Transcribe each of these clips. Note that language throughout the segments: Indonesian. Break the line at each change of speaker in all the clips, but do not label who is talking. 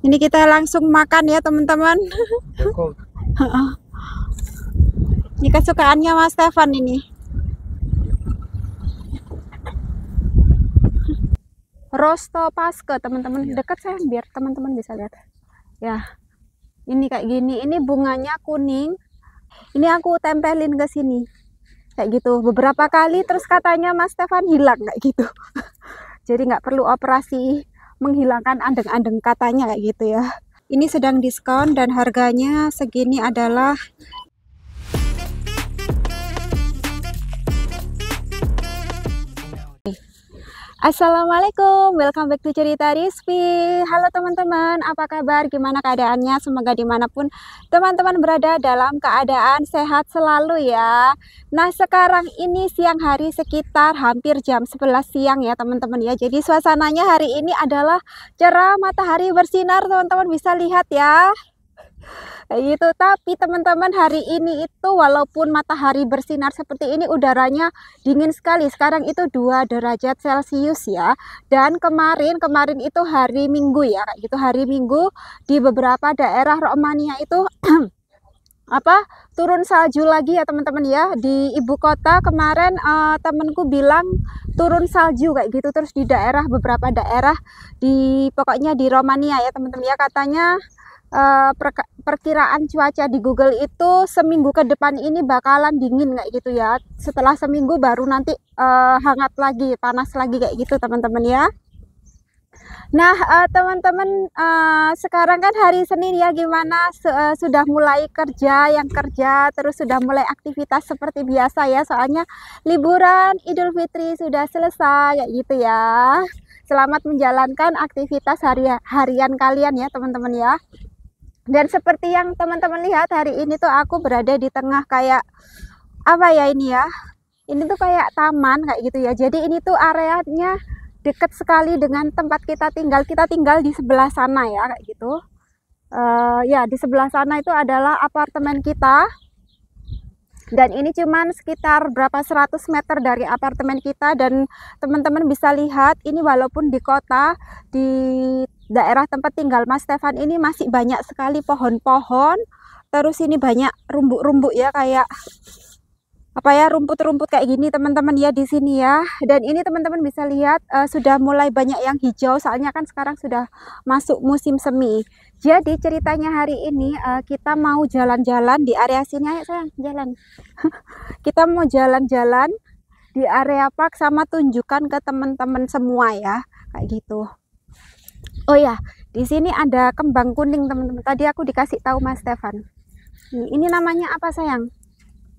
Ini kita langsung makan ya teman-teman. Ini kesukaannya Mas Stefan ini. Rosto Paske teman-teman. Dekat saya biar teman-teman bisa lihat. Ya. Ini kayak gini. Ini bunganya kuning. Ini aku tempelin ke sini. Kayak gitu. Beberapa kali terus katanya Mas Stefan hilang kayak gitu. Jadi nggak perlu operasi menghilangkan andeng-andeng katanya kayak gitu ya. Ini sedang diskon dan harganya segini adalah Assalamualaikum, welcome back to Cerita Rizky. Halo teman-teman, apa kabar? Gimana keadaannya? Semoga dimanapun teman-teman berada dalam keadaan sehat selalu ya. Nah sekarang ini siang hari sekitar hampir jam 11 siang ya teman-teman ya. Jadi suasananya hari ini adalah cerah, matahari bersinar, teman-teman bisa lihat ya. Kayak gitu. Tapi teman-teman hari ini itu walaupun matahari bersinar seperti ini udaranya dingin sekali. Sekarang itu 2 derajat Celcius ya. Dan kemarin itu hari Minggu ya, kayak gitu. Hari Minggu di beberapa daerah Romania itu turun salju lagi ya teman-teman ya. Di ibu kota kemarin temenku bilang turun salju kayak gitu. Terus di beberapa daerah pokoknya di Romania ya teman-teman ya, katanya perkiraan cuaca di Google itu seminggu ke depan ini bakalan dingin kayak gitu ya. Setelah seminggu baru nanti hangat lagi, panas lagi kayak gitu teman-teman ya. Nah teman-teman, sekarang kan hari Senin ya, gimana sudah mulai kerja, yang kerja terus sudah mulai aktivitas seperti biasa ya, soalnya liburan Idul Fitri sudah selesai kayak gitu ya. Selamat menjalankan aktivitas harian kalian ya teman-teman ya. Dan seperti yang teman-teman lihat hari ini tuh aku berada di tengah kayak apa ya ini ya. Ini tuh kayak taman kayak gitu ya. Jadi ini tuh areanya dekat sekali dengan tempat kita tinggal. Kita tinggal di sebelah sana ya kayak gitu. Ya di sebelah sana itu adalah apartemen kita. Dan ini cuman sekitar berapa 100 meter dari apartemen kita, dan teman-teman bisa lihat ini walaupun di kota, di daerah tempat tinggal Mas Stefan ini masih banyak sekali pohon-pohon. Terus ini banyak rumput-rumput ya, kayak apa ya, rumput-rumput kayak gini teman-teman ya di sini ya. Dan ini teman-teman bisa lihat sudah mulai banyak yang hijau, soalnya kan sekarang sudah masuk musim semi. Jadi ceritanya hari ini kita mau jalan-jalan di area sini. Ayo sayang, jalan. Kita mau jalan-jalan di area park sama tunjukkan ke teman-teman semua ya, kayak gitu. Oh ya, di sini ada kembang kuning teman-teman. Tadi aku dikasih tahu Mas Stefan. Ini namanya apa sayang?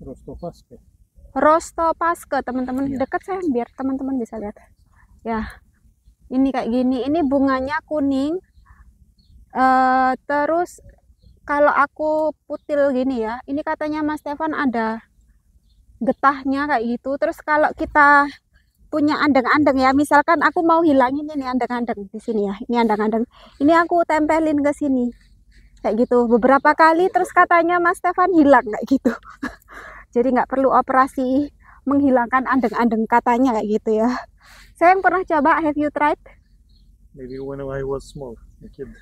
Rosto Paske.
Rosto Paske teman-teman. Dekat sayang biar teman-teman bisa lihat. Ya, ini kayak gini. Ini bunganya kuning. Terus kalau aku putil gini ya, ini katanya Mas Stefan ada getahnya kayak gitu. Terus kalau kita punya andeng-andeng ya, misalkan aku mau hilangin ini andeng-andeng di sini ya, ini andeng-andeng, ini aku tempelin ke sini kayak gitu beberapa kali, terus katanya Mas Stefan hilang kayak gitu. Jadi nggak perlu operasi menghilangkan andeng-andeng katanya kayak gitu ya. Saya yang pernah coba, have you tried?
Maybe when I was small, a kid.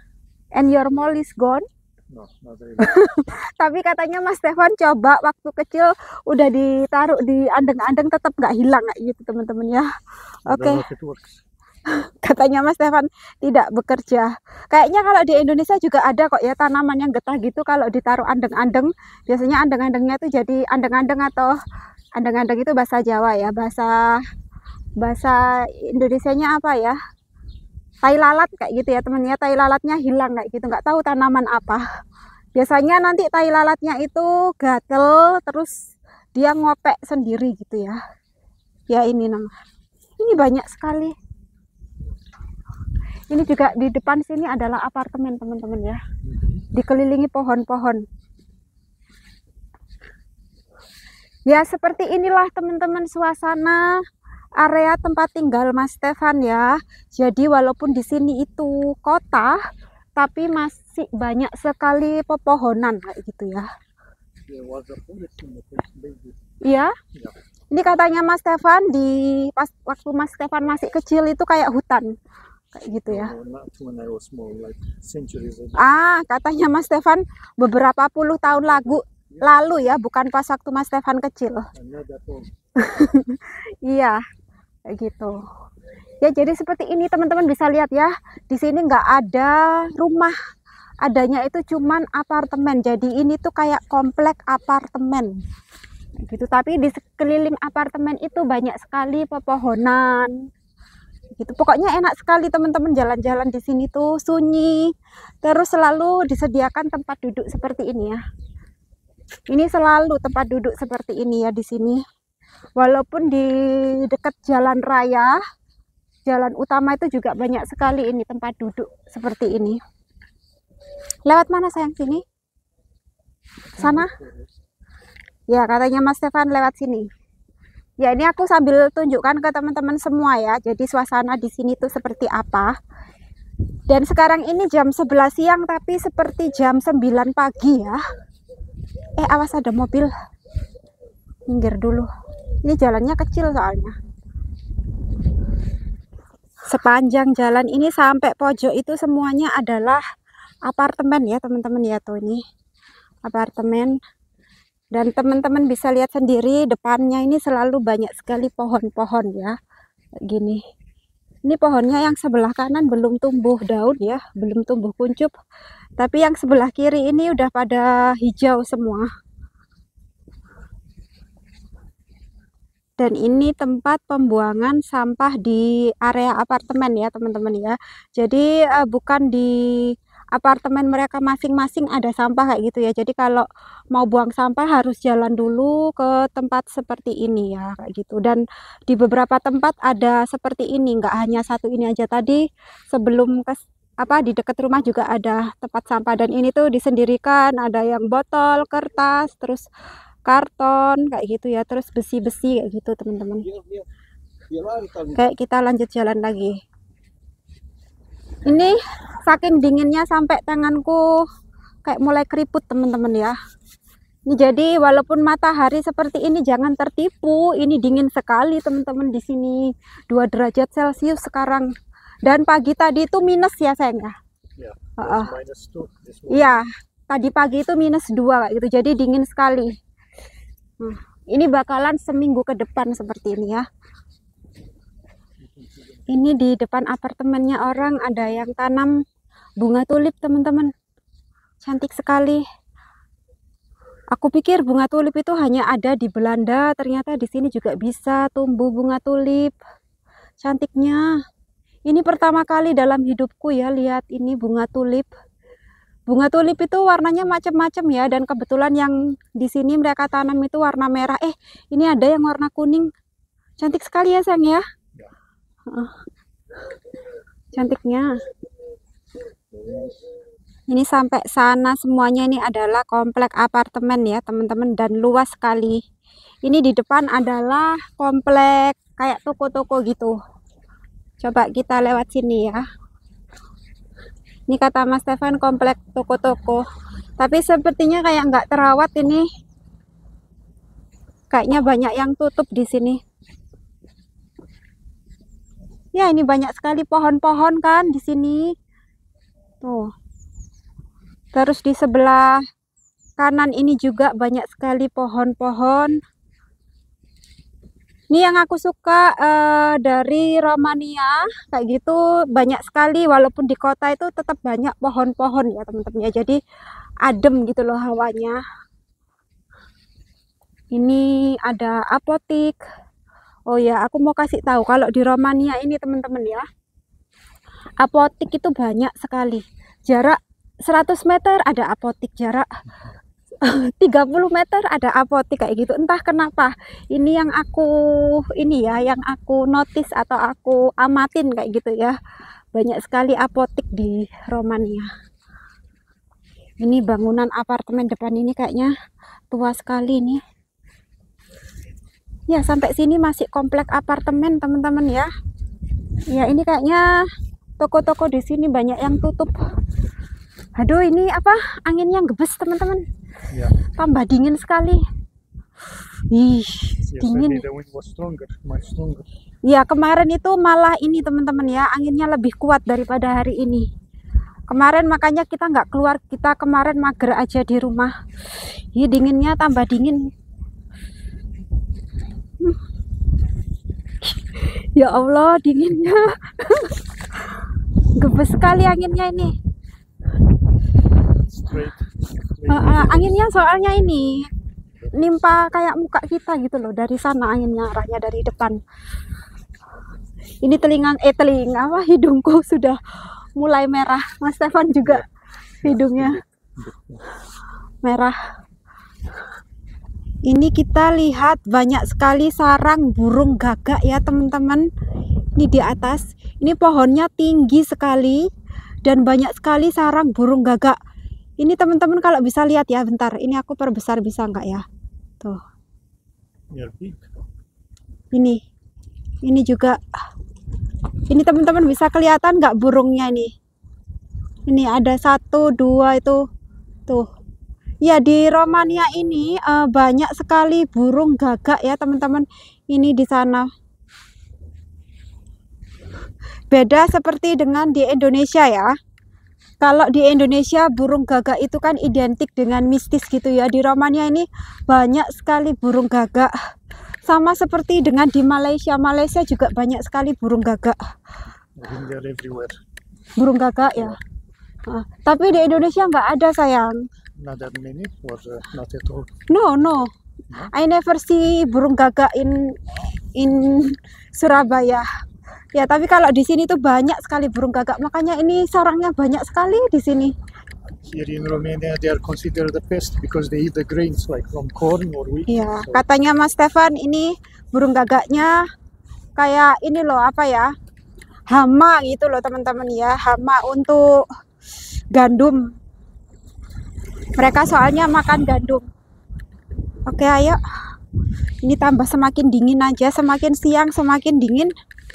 And your mole is gone?
No, not really.
Tapi katanya Mas Stefan coba waktu kecil udah ditaruh di andeng-andeng tetap nggak hilang kayak gitu teman-teman ya. Oke.
If it works.
Katanya Mas Stefan tidak bekerja. Kayaknya kalau di Indonesia juga ada kok ya tanaman yang getah gitu, kalau ditaruh andeng-andeng, biasanya andeng-andengnya itu jadi andeng-andeng, atau andeng-andeng itu bahasa Jawa ya, bahasa Indonesianya apa ya, tai lalat kayak gitu ya teman ya. Tai lalatnya hilang kayak gitu, nggak tahu tanaman apa. Biasanya nanti tai lalatnya itu gatel, terus dia ngopek sendiri gitu ya. Ya ini ini banyak sekali. Ini juga di depan sini adalah apartemen teman-teman ya, dikelilingi pohon-pohon. Ya seperti inilah teman-teman suasana area tempat tinggal Mas Stefan ya. Jadi walaupun di sini itu kota, tapi masih banyak sekali pepohonan kayak gitu ya. Iya. Ini katanya Mas Stefan waktu Mas Stefan masih kecil itu kayak hutan. kayak gitu ya.
No, not when I was small, like centuries ago.
Katanya Mas Stefan beberapa puluh tahun lalu ya, bukan pas waktu Mas Stefan kecil.
I'm not that old.
Iya, kayak gitu. Ya, jadi seperti ini teman-teman bisa lihat ya. Di sini nggak ada rumah, adanya itu cuman apartemen. Jadi ini tuh kayak komplek apartemen gitu. Tapi di sekeliling apartemen itu banyak sekali pepohonan gitu. Pokoknya enak sekali teman-teman, jalan-jalan di sini tuh sunyi. Terus selalu disediakan tempat duduk seperti ini ya. Ini selalu tempat duduk seperti ini ya di sini. Walaupun di dekat jalan raya, jalan utama itu juga banyak sekali ini tempat duduk seperti ini. Lewat mana sayang, sini? Sana? Ya, katanya Mas Stefan lewat sini. Ya, ini aku sambil tunjukkan ke teman-teman semua ya. Jadi suasana di sini tuh seperti apa. Dan sekarang ini jam 11 siang tapi seperti jam 9 pagi ya. Awas ada mobil. Minggir dulu. Ini jalannya kecil soalnya. Sepanjang jalan ini sampai pojok itu semuanya adalah apartemen ya teman-teman ya, tuh ini apartemen. Dan teman-teman bisa lihat sendiri depannya ini selalu banyak sekali pohon-pohon ya, gini. Ini pohonnya yang sebelah kanan belum tumbuh daun ya, belum tumbuh kuncup, tapi yang sebelah kiri ini udah pada hijau semua. Dan ini tempat pembuangan sampah di area apartemen ya teman-teman ya. Jadi bukan di apartemen mereka masing-masing ada sampah kayak gitu ya. Jadi kalau mau buang sampah harus jalan dulu ke tempat seperti ini ya, kayak gitu. Dan di beberapa tempat ada seperti ini, nggak hanya satu ini aja. Tadi sebelum ke di dekat rumah juga ada tempat sampah, dan ini tuh disendirikan, ada yang botol, kertas, terus karton kayak gitu ya, terus besi-besi kayak gitu teman-teman. Kayak kita lanjut jalan lagi. Ini saking dinginnya sampai tanganku kayak mulai keriput teman-teman ya. Ini jadi walaupun matahari seperti ini jangan tertipu, ini dingin sekali teman-teman di sini. 2 derajat Celcius sekarang. Dan pagi tadi itu minus ya sayang ya. Iya, tadi pagi itu -2 kayak gitu. Jadi dingin sekali. Ini bakalan seminggu ke depan seperti ini ya. Ini di depan apartemennya orang ada yang tanam bunga tulip teman-teman. Cantik sekali. Aku pikir bunga tulip itu hanya ada di Belanda, ternyata di sini juga bisa tumbuh bunga tulip. Cantiknya. Ini pertama kali dalam hidupku ya lihat ini bunga tulip. Bunga tulip itu warnanya macam-macam ya, dan kebetulan yang di sini mereka tanam itu warna merah. Ini ada yang warna kuning. Cantik sekali ya sayang ya. Cantiknya. Ini sampai sana semuanya ini adalah komplek apartemen ya teman-teman, dan luas sekali. Ini di depan adalah komplek kayak toko-toko gitu. Coba kita lewat sini ya. Ini kata Mas Stefan komplek toko-toko, tapi sepertinya kayak nggak terawat ini. Kayaknya banyak yang tutup di sini. Ya, ini banyak sekali pohon-pohon kan di sini. Tuh. Terus di sebelah kanan ini juga banyak sekali pohon-pohon. Ini yang aku suka dari Romania kayak gitu, banyak sekali, walaupun di kota itu tetap banyak pohon-pohon ya teman-teman ya, jadi adem gitu loh hawanya. Ini ada apotik. Oh ya, aku mau kasih tahu kalau di Romania ini teman-teman ya, apotik itu banyak sekali. Jarak 100 meter ada apotik, jarak 30 meter ada apotik kayak gitu. Entah kenapa ini yang aku notice atau aku amatin kayak gitu ya, banyak sekali apotik di Romania. Ini bangunan apartemen depan ini kayaknya tua sekali nih ya. Sampai sini masih komplek apartemen teman-teman ya. Ya, ini kayaknya toko-toko di sini banyak yang tutup. Aduh, ini apa, anginnya gebes teman-teman.
Yeah.
Tambah dingin sekali. Ih, dingin.
The wind was stronger, much stronger.
Ya, kemarin itu malah ini teman-teman ya, anginnya lebih kuat daripada hari ini. Kemarin makanya kita nggak keluar, kita kemarin mager aja di rumah. Ini dinginnya tambah dingin. Ya Allah, dinginnya. Gebes sekali anginnya ini.
Straight.
Anginnya soalnya ini nimpa kayak muka kita gitu loh, dari sana anginnya arahnya dari depan. Ini telinga apa, hidungku sudah mulai merah. Mas Stefan juga hidungnya merah. Ini kita lihat banyak sekali sarang burung gagak ya teman-teman. Ini di atas, ini pohonnya tinggi sekali dan banyak sekali sarang burung gagak. Ini teman-teman kalau bisa lihat ya, bentar, ini aku perbesar bisa nggak ya? Tuh,
They're big.
ini juga. Ini teman-teman bisa kelihatan nggak burungnya ini? Ini ada 1, 2 itu tuh. Ya, di Romania ini banyak sekali burung gagak ya teman-teman. Ini di sana. Beda seperti dengan di Indonesia ya. Kalau di Indonesia burung gagak itu kan identik dengan mistis gitu ya. Di Romania ini banyak sekali burung gagak. Sama seperti dengan di Malaysia. Malaysia juga banyak sekali burung gagak.
I think they're everywhere.
Burung gagak ya. Tapi di Indonesia nggak ada sayang.
Not that many, or not at all.
No. I never see burung gagak in Surabaya. Ya, tapi kalau di sini tuh banyak sekali burung gagak. Makanya ini sarangnya banyak sekali di sini.
Here in Romania, they are considered the pest because they eat the grains like from corn or wheat.
Iya,
So,
katanya Mas Stefan ini burung gagaknya kayak ini loh, apa ya? Hama gitu loh teman-teman ya. Hama untuk gandum. Mereka soalnya makan gandum. Oke, ayo. Ini tambah semakin dingin aja, semakin siang semakin dingin.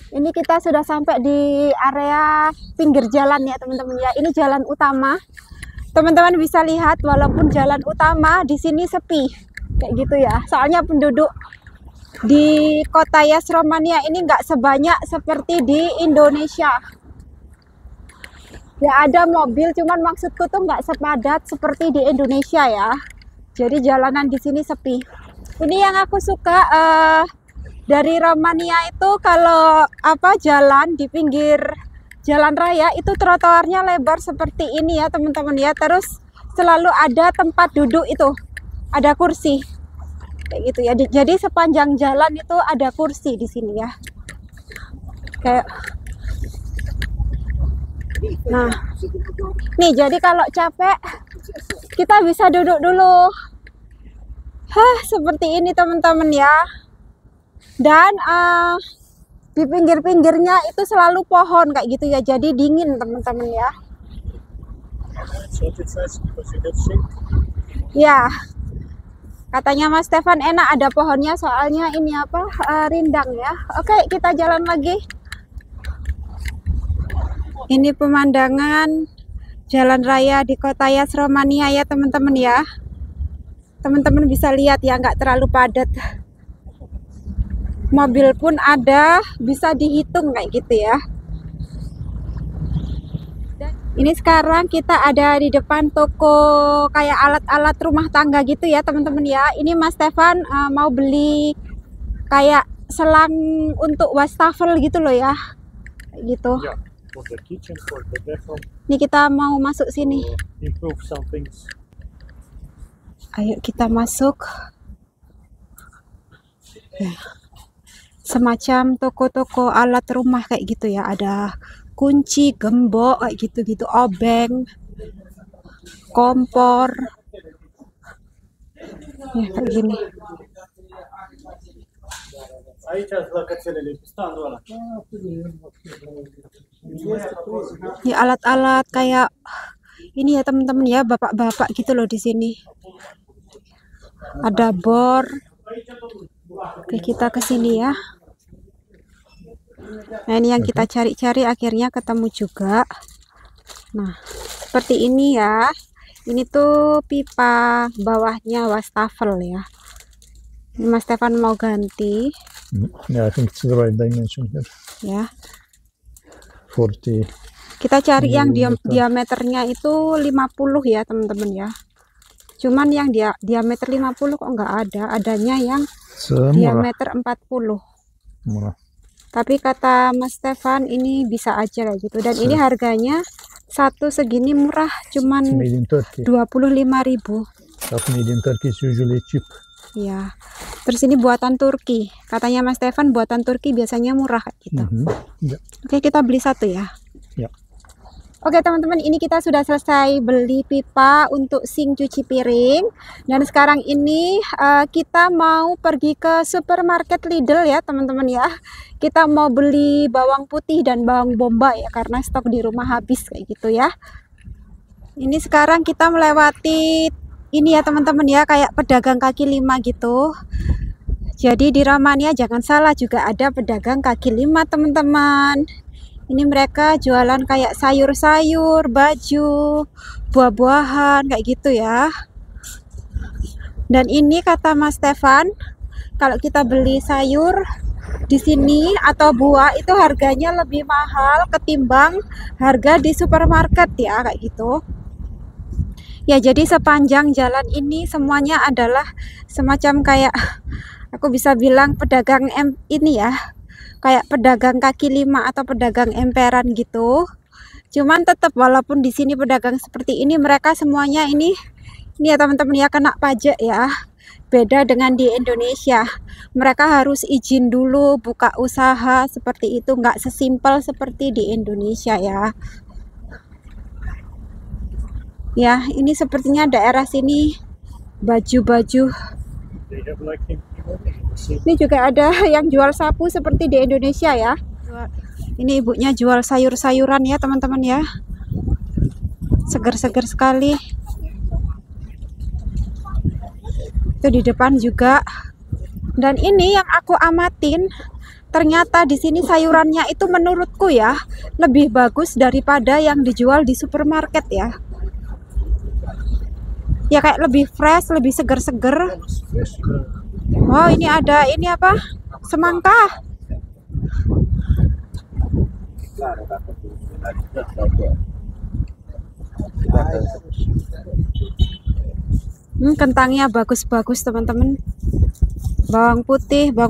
Ini kita sudah sampai di area pinggir jalan ya teman-teman ya. Ini jalan utama. Teman-teman bisa lihat walaupun jalan utama di sini sepi. Kayak gitu ya. Soalnya penduduk di kota Yas Romania ini nggak sebanyak seperti di Indonesia. Ya ada mobil, cuman maksudku tuh nggak sepadat seperti di Indonesia ya. Jadi jalanan di sini sepi. Ini yang aku suka dari Romania itu, kalau apa jalan di pinggir jalan raya itu trotoarnya lebar seperti ini ya teman-teman ya. Terus selalu ada tempat duduk itu, ada kursi kayak gitu ya. Jadi sepanjang jalan itu ada kursi di sini ya. Kayak nah, nih jadi kalau capek kita bisa duduk dulu. Seperti ini teman-teman ya. Dan di pinggir-pinggirnya itu selalu pohon kayak gitu ya. Jadi dingin teman-teman ya.
so it's nice because you get shade.
Ya, katanya Mas Stefan enak ada pohonnya, soalnya ini apa, rindang ya. Oke, kita jalan lagi. Ini pemandangan jalan raya di kota Yas Romania ya teman-teman ya. Teman-teman bisa lihat ya, nggak terlalu padat. Mobil pun ada, bisa dihitung kayak gitu ya. Ini sekarang kita ada di depan toko kayak alat-alat rumah tangga gitu ya teman-teman ya. Ini Mas Stefan mau beli kayak selang untuk wastafel gitu loh ya. Kayak gitu.
Yeah, for the kitchen, for the bathroom,
Ini kita mau masuk sini.
to improve some things.
Ayo kita masuk. Semacam toko-toko alat rumah kayak gitu ya. Ada kunci, gembok kayak gitu-gitu, obeng, kompor. Ya kayak gini. Ya alat-alat kayak ini ya teman-teman ya, bapak-bapak gitu loh di sini. Ada bor. Oke, kita ke sini ya. Nah, ini yang kita cari-cari akhirnya ketemu juga. Nah, seperti ini ya. Ini tuh pipa bawahnya wastafel ya. Ini Mas Stefan mau ganti.
Yeah, I think it's the right dimension here.
Ya.
40.
Kita cari yang
Millimeter.
diameternya itu 50 ya teman-teman ya. Cuman yang diameter 50 kok nggak ada, adanya yang
Murah.
diameter 40.
Murah.
Tapi kata Mas Stefan ini bisa aja kayak gitu. Dan ini harganya satu segini murah, cuman
Made in Turkey.
25.000.
But made in Turkey is usually cheap.
Ya. Terus ini buatan Turki. Katanya Mas Stefan buatan Turki biasanya murah kayak gitu.
Yeah.
Oke, kita beli satu ya.
Ya.
Oke teman-teman, ini kita sudah selesai beli pipa untuk sink cuci piring. Dan sekarang ini kita mau pergi ke supermarket Lidl ya teman-teman ya. Kita mau beli bawang putih dan bawang bombay ya, karena stok di rumah habis kayak gitu ya. Ini sekarang kita melewati ini ya teman-teman ya, kayak pedagang kaki lima gitu. Jadi di Romania jangan salah, juga ada pedagang kaki lima teman-teman. Ini mereka jualan kayak sayur-sayur, baju, buah-buahan kayak gitu ya. Dan ini kata Mas Stefan, kalau kita beli sayur di sini atau buah itu harganya lebih mahal ketimbang harga di supermarket ya, kayak gitu. Ya, jadi sepanjang jalan ini semuanya adalah semacam kayak, aku bisa bilang pedagang ini ya, kayak pedagang kaki lima atau pedagang emperan gitu. Cuman tetap walaupun di sini pedagang seperti ini, mereka semuanya ini ya teman-teman ya, kena pajak ya. Beda dengan di Indonesia, mereka harus izin dulu buka usaha seperti itu, nggak sesimpel seperti di Indonesia ya. Ya, ini sepertinya daerah sini baju-baju.
They have like
Ini juga ada yang jual sapu seperti di Indonesia ya. Ini ibunya jual sayur-sayuran ya teman-teman ya. Segar-segar sekali. Itu di depan juga. Dan ini yang aku amatin, ternyata di sini sayurannya itu menurutku ya lebih bagus daripada yang dijual di supermarket ya. Ya kayak lebih fresh, lebih seger-seger. Wow, ini ada ini apa? Semangka. Kentangnya bagus-bagus teman-teman. Bawang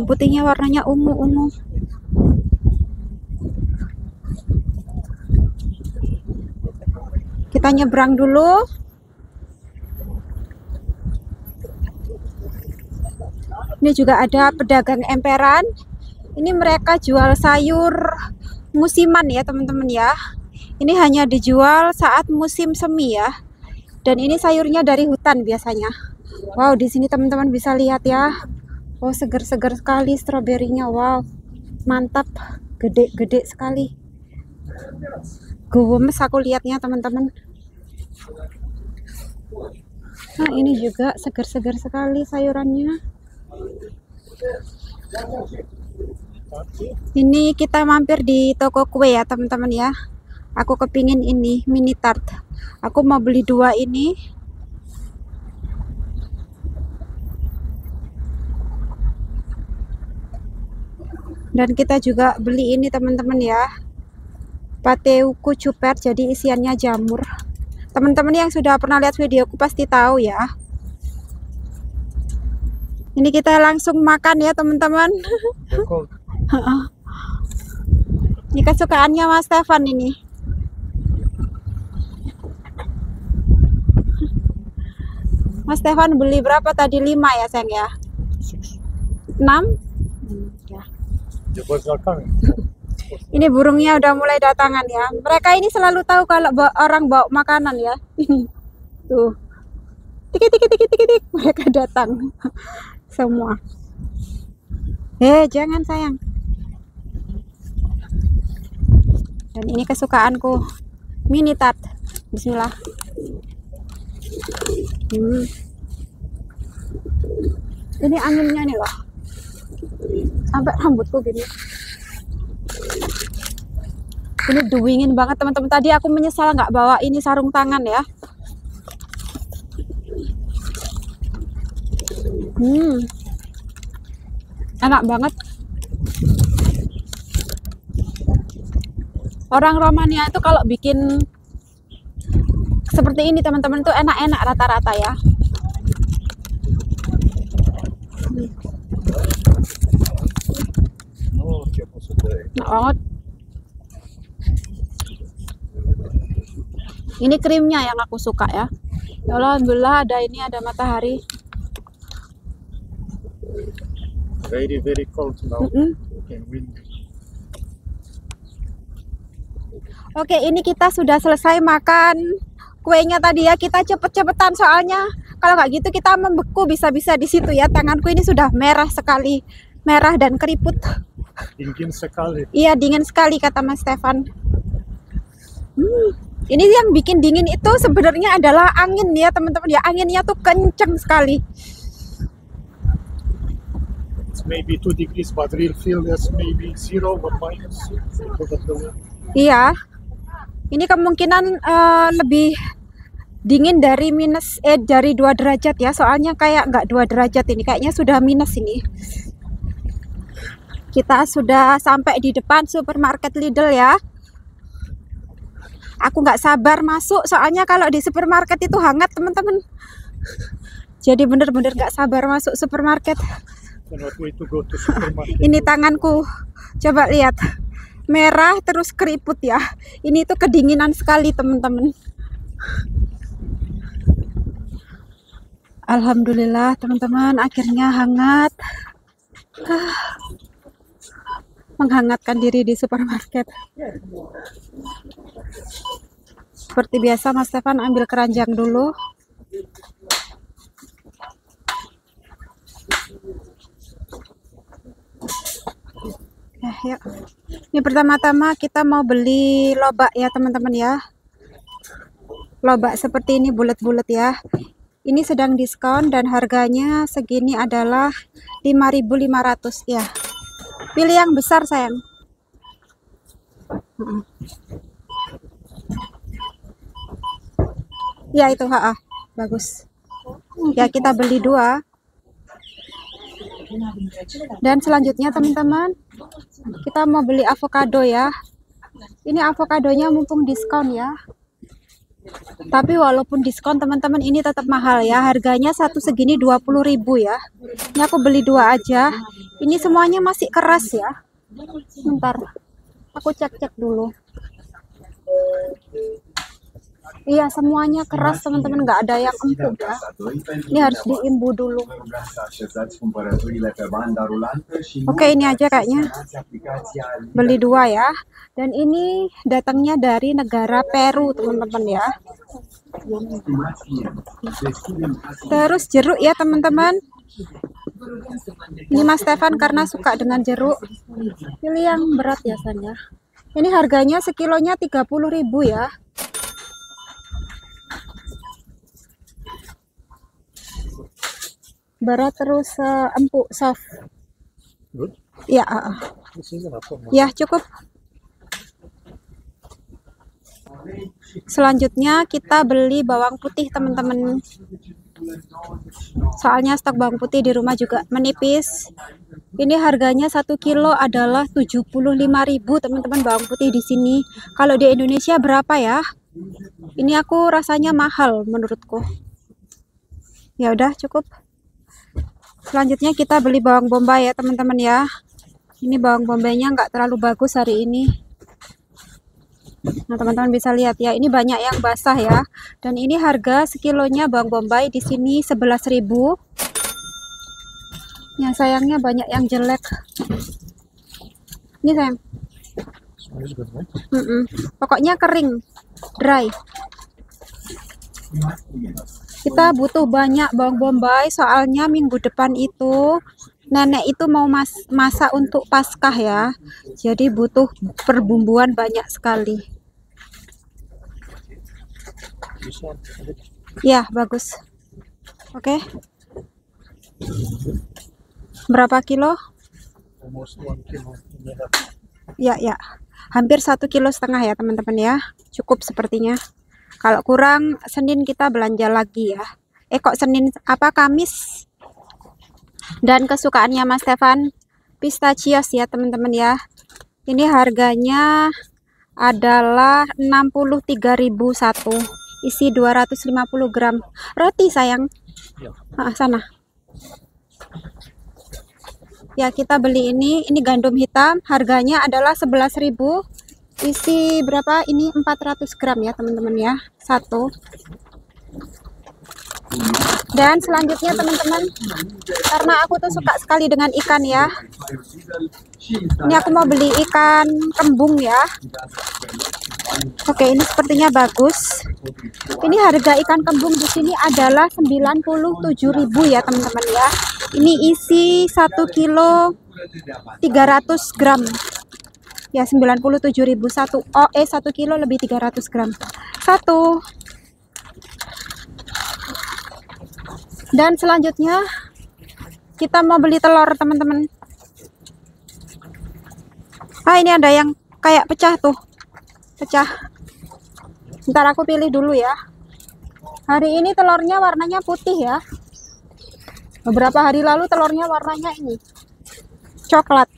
putihnya warnanya ungu-ungu. Kita nyebrang dulu. Ini juga ada pedagang emperan. Ini mereka jual sayur musiman ya teman-teman ya. Ini hanya dijual saat musim semi ya. Dan ini sayurnya dari hutan biasanya. Wow, di sini teman-teman bisa lihat ya. Oh, segar-segar sekali stroberinya. Wow, mantap, gede-gede sekali. Gemes aku lihatnya teman-teman. Nah, ini juga segar-segar sekali sayurannya. Ini kita mampir di toko kue ya teman-teman ya. Aku kepingin ini mini tart. Aku mau beli 2 ini. Dan kita juga beli ini teman-teman ya, pateuku cuper, jadi isiannya jamur. Teman-teman yang sudah pernah lihat videoku pasti tahu ya. Ini kita langsung makan ya teman-teman. Ini kesukaannya Mas Stefan ini. Mas Stefan beli berapa tadi? 5 ya sayang ya? 6? Ya. Ini burungnya udah mulai datangan ya. Mereka ini selalu tahu kalau orang bawa makanan ya. Tuh. Tik. Mereka datang. Semua. Jangan sayang. Dan ini kesukaanku, mini tart. Bismillah. Ini anginnya nih loh, sampai rambutku gini. Ini dingin banget teman-teman. Tadi aku menyesal nggak bawa ini sarung tangan ya. Enak banget. Orang Romania itu kalau bikin seperti ini teman-teman tuh enak-enak rata-rata ya.
No, ce poți să dai.
Enak banget. Ini krimnya yang aku suka ya. Ya Allah, alhamdulillah ada matahari.
Very, very cold now.
Mm-mm.
And windy.
Oke, ini kita sudah selesai makan kuenya tadi ya. Kita cepet-cepetan soalnya kalau nggak gitu kita membeku bisa-bisa di situ ya. Tanganku ini sudah merah sekali, merah dan keriput.
Dingin sekali.
Iya, dingin sekali kata Mas Stefan. Ini yang bikin dingin itu sebenarnya adalah angin ya teman-teman ya. Anginnya tuh kenceng sekali.
It's maybe 2 degrees, but real feel is maybe 0 or minus. Because of the wind.
Iya. Ini kemungkinan lebih dingin dari dari 2 derajat ya. Soalnya kayak nggak 2 derajat ini. Kayaknya sudah minus ini. Kita sudah sampai di depan supermarket Lidl ya. Aku nggak sabar masuk, soalnya kalau di supermarket itu hangat teman-teman. Jadi bener-bener nggak sabar masuk supermarket.
Cannot wait to go to supermarket.
Ini tanganku, coba lihat, merah terus keriput ya. Ini tuh kedinginan sekali teman-teman. Alhamdulillah teman-teman, akhirnya hangat. Menghangatkan diri di supermarket. Seperti biasa Mas Stefan ambil keranjang dulu. Yuk. Ini pertama-tama kita mau beli lobak ya teman-teman ya. Lobak seperti ini bulat-bulat ya. Ini sedang diskon dan harganya segini adalah 5.500 ya. Pilih yang besar sayang. Ya itu bagus. Ya kita beli 2. Dan selanjutnya teman-teman, kita mau beli avocado ya. Ini avokadonya mumpung diskon ya. Tapi walaupun diskon teman-teman ini tetap mahal ya. Harganya satu segini 20.000 ya. Ini aku beli 2 aja. Ini semuanya masih keras ya. Bentar, aku cek-cek dulu. Iya semuanya keras teman-teman, nggak ada yang empuk ya. Ini harus diimbu dulu. Oke, ini aja kayaknya. Beli 2 ya. Dan ini datangnya dari negara Peru teman-teman ya. Terus jeruk ya teman-teman. Ini Mas Stefan karena suka dengan jeruk. Pilih yang berat ya San ya. Ini harganya sekilonya 30.000 ya. Berat terus empuk soft.
Good.
Ya,
This is enough for me.
ya cukup. Selanjutnya kita beli bawang putih teman-teman. Soalnya stok bawang putih di rumah juga menipis. Ini harganya 1 kilo adalah 75.000 teman-teman bawang putih di sini. Kalau di Indonesia berapa ya? Ini aku rasanya mahal menurutku. Ya udah cukup. Selanjutnya kita beli bawang bombay ya teman-teman ya. Ini bawang bombaynya nggak terlalu bagus hari ini. Nah teman-teman bisa lihat ya, ini banyak yang basah ya. Dan ini harga sekilonya bawang bombay di sini 11.000. Ya sayangnya banyak yang jelek. Ini sayang.
Smells good, right?
Pokoknya kering, dry. Kita butuh banyak bawang bombay soalnya minggu depan itu nenek itu mau masak untuk Paskah ya. Jadi butuh perbumbuan banyak sekali.
This one.
Ya, bagus. Oke. Berapa kilo?
Almost 1 kilo and a half.
Ya. Hampir 1,5 kilo ya, teman-teman ya. Cukup sepertinya. Kalau kurang Senin kita belanja lagi ya. Kok Senin Kamis. Dan kesukaannya Mas Stefan, pistachios ya, teman-teman ya. Ini harganya adalah 63.000 satu. Isi 250 gram. Roti sayang. Sana. Ya, kita beli ini gandum hitam, harganya adalah 11.000. Isi berapa? Ini 400 gram ya, teman-teman ya. Satu. Dan selanjutnya teman-teman, karena aku tuh suka sekali dengan ikan ya. Ini aku mau beli ikan kembung ya. Oke, ini sepertinya bagus. Ini harga ikan kembung di sini adalah 97.000 ya, teman-teman ya. Ini isi 1 kilo 300 gram. Ya, 97.000 satu. 1 kilo lebih 300 gram. Satu. Dan selanjutnya kita mau beli telur, teman-teman. Ini ada yang kayak pecah tuh. Pecah. Ntar aku pilih dulu ya. Hari ini telurnya warnanya putih ya. Beberapa hari lalu telurnya warnanya ini coklat.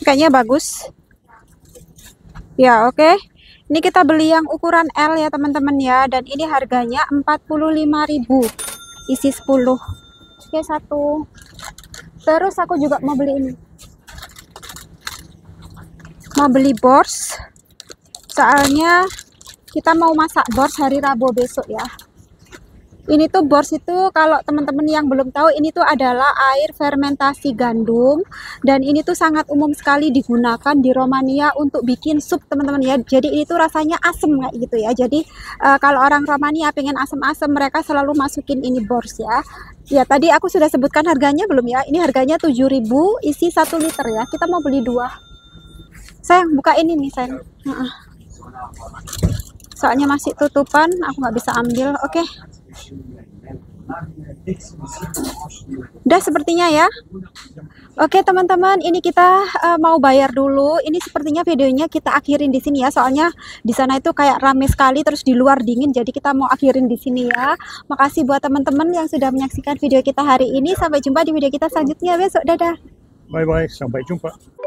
Kayaknya bagus. Ya, oke. Ini kita beli yang ukuran L ya, teman-teman ya. Dan ini harganya 45.000. Isi 10. Oke, satu. Terus aku juga mau beli ini. Mau beli bors. Soalnya kita mau masak bors hari Rabu besok ya. Ini tuh bors itu, kalau teman-teman yang belum tahu, ini tuh adalah air fermentasi gandum, dan ini tuh sangat umum sekali digunakan di Romania untuk bikin sup, teman-teman ya. Jadi ini tuh rasanya asem kayak gitu ya. Jadi kalau orang Romania pengen asem-asem, mereka selalu masukin ini bors ya. Ya, tadi aku sudah sebutkan harganya belum ya? Ini harganya 7.000, isi 1 liter ya. Kita mau beli 2. Sayang, buka ini nih sayang. Soalnya masih tutupan, aku nggak bisa ambil. Oke. Udah sepertinya ya. Oke teman-teman, ini kita mau bayar dulu. Ini sepertinya videonya kita akhirin di sini ya. Soalnya di sana itu kayak rame sekali, terus di luar dingin. Jadi kita mau akhirin di sini ya. Makasih buat teman-teman yang sudah menyaksikan video kita hari ini. Sampai jumpa di video kita selanjutnya besok. Dadah.
Bye bye, sampai jumpa.